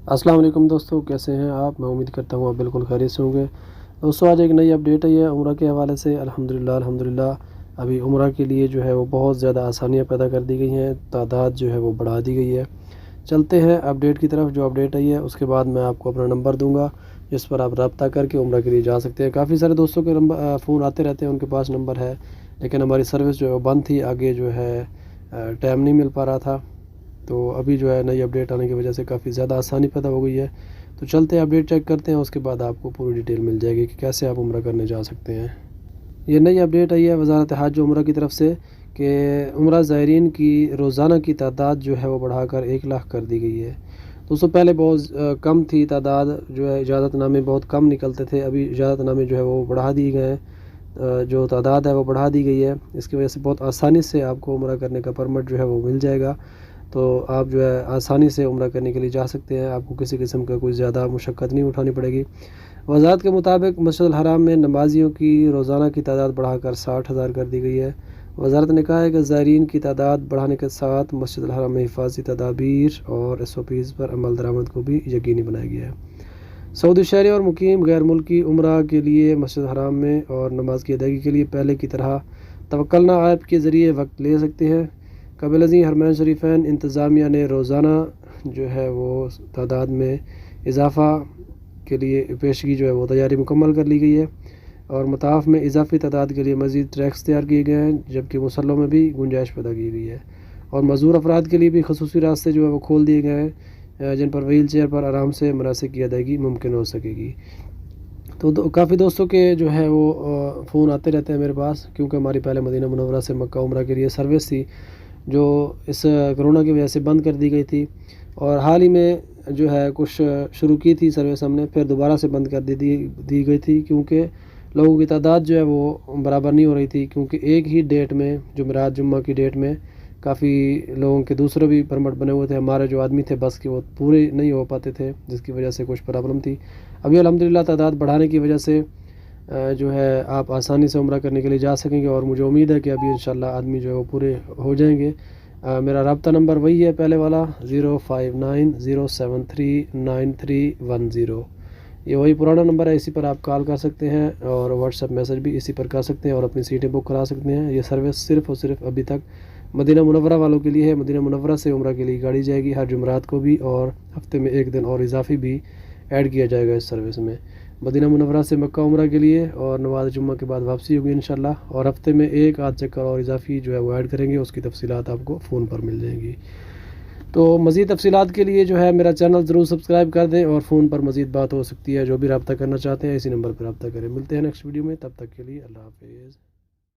السلام علیکم دوستو، کیسے ہیں آپ؟ میں امید کرتا ہوں آپ بالکل خیریت سے ہوں گے۔ دوستو آج ایک نئی اپڈیٹ ہے عمرہ کے حوالے سے۔ الحمدللہ ابھی عمرہ کے لیے جو ہے وہ بہت زیادہ آسانیاں پیدا کر دی گئی ہیں، تعداد جو ہے وہ بڑھا دی گئی ہے۔ چلتے ہیں اپڈیٹ کی طرف۔ جو اپڈیٹ ہے اس کے بعد میں آپ کو اپنا نمبر دوں گا جس پر آپ رابطہ کر کے عمرہ کے لیے جا سکتے ہیں۔ کافی سارے دوستوں کے فون آتے رہتے ہیں، ان کے پاس نمبر ہے، لیکن ہماری سروس جو ہے وہ بند تھی، آگے جو ہے ٹائم نہیں مل پا رہا تھا۔ تو ابھی جو ہے نئی اپڈیٹ آنے کی وجہ سے کافی زیادہ آسانی پیدا ہو گئی ہے۔ تو چلتے ہیں اپڈیٹ چیک کرتے ہیں، اس کے بعد آپ کو پوری ڈیٹیل مل جائے گی کہ کیسے آپ عمرہ کرنے جا سکتے ہیں۔ یہ نئی اپڈیٹ آئی ہے وزارت حج و عمرہ کی طرف سے کہ عمرہ زائرین کی روزانہ کی تعداد جو ہے وہ بڑھا کر 1 لاکھ کر دی گئی ہے۔ دوستوں پہلے بہت کم تھی تعداد، جو ہے اجازت نامے بہت کم نکلتے تھے، ابھی اجازت نامے جو ہے وہ بڑھا دیے گئے ہیں، جو تعداد ہے وہ بڑھا دی گئی ہے۔ اس کی وجہ سے بہت آسانی سے آپ کو عمرہ کرنے کا پرمٹ جو ہے وہ مل جائے گا، تو آپ جو ہے آسانی سے عمرہ کرنے کے لیے جا سکتے ہیں۔ آپ کو کسی قسم کا کوئی زیادہ مشقت نہیں اٹھانی پڑے گی۔ وزارت کے مطابق مسجد الحرام میں نمازیوں کی روزانہ کی تعداد بڑھا کر 60,000 کر دی گئی ہے۔ وزارت نے کہا ہے کہ زائرین کی تعداد بڑھانے کے ساتھ مسجد الحرام میں حفاظتی تدابیر اور SOPs پر عمل درآمد کو بھی یقینی بنایا گیا ہے۔ سعودی شہری اور مقیم غیر ملکی عمرہ کے لیے مسجد الحرام میں اور نماز کی ادائیگی کے لیے پہلے کی طرح توکلنا ایپ کے ذریعے وقت لے سکتے ہیں۔ قابل ذکر حرمین شریفین انتظامیہ نے روزانہ جو ہے وہ تعداد میں اضافہ کے لیے پیشگی جو ہے وہ تیاری مکمل کر لی گئی ہے، اور مطاف میں اضافی تعداد کے لیے مزید ٹریکس تیار کیے گئے ہیں، جبکہ مسلوں میں بھی گنجائش پیدا کی گئی ہے، اور معذور افراد کے لیے بھی خصوصی راستے جو ہے وہ کھول دیے گئے ہیں، جن پر ویل چیئر پر آرام سے مناسک کی ادائیگی ممکن ہو سکے گی۔ تو کافی دوستوں کے جو ہے وہ فون آتے رہتے ہیں میرے پاس، کیونکہ ہماری پہلے مدینہ منورہ سے مکہ عمرہ کے لیے سروس تھی جو اس کرونا کی وجہ سے بند کر دی گئی تھی، اور حال ہی میں جو ہے کچھ شروع کی تھی سروس ہم نے، پھر دوبارہ سے بند کر دی گئی تھی، کیونکہ لوگوں کی تعداد جو ہے وہ برابر نہیں ہو رہی تھی، کیونکہ ایک ہی ڈیٹ میں جمعرات جمعہ کی ڈیٹ میں کافی لوگوں کے دوسرے بھی پرمٹ بنے ہوئے تھے، ہمارے جو آدمی تھے بس کے وہ پورے نہیں ہو پاتے تھے، جس کی وجہ سے کچھ پرابلم تھی۔ ابھی الحمدللہ تعداد بڑھانے کی وجہ سے جو ہے آپ آسانی سے عمرہ کرنے کے لیے جا سکیں گے، اور مجھے امید ہے کہ ابھی انشاءاللہ آدمی جو ہے وہ پورے ہو جائیں گے۔ میرا رابطہ نمبر وہی ہے پہلے والا 05907393310، یہ وہی پرانا نمبر ہے، اسی پر آپ کال کر سکتے ہیں، اور واٹس ایپ میسج بھی اسی پر کر سکتے ہیں، اور اپنی سیٹیں بک کرا سکتے ہیں۔ یہ سروس صرف اور صرف ابھی تک مدینہ منورہ والوں کے لیے ہے۔ مدینہ منورہ سے عمرہ کے لیے گاڑی جائے گی ہر جمعرات کو بھی، اور ہفتے میں 1 دن اور اضافی بھی ایڈ کیا جائے گا اس سروس میں۔ مدینہ منورہ سے مکہ عمرہ کے لیے اور نماز جمعہ کے بعد واپسی ہوگی انشاءاللہ، اور ہفتے میں 1 آدھ چکر اور اضافی جو ہے وہ ایڈ کریں گے، اس کی تفصیلات آپ کو فون پر مل جائیں گی۔ تو مزید تفصیلات کے لیے جو ہے میرا چینل ضرور سبسکرائب کر دیں، اور فون پر مزید بات ہو سکتی ہے، جو بھی رابطہ کرنا چاہتے ہیں اسی نمبر پر رابطہ کریں۔ ملتے ہیں نیکسٹ ویڈیو میں، تب تک کے لیے اللہ حافظ۔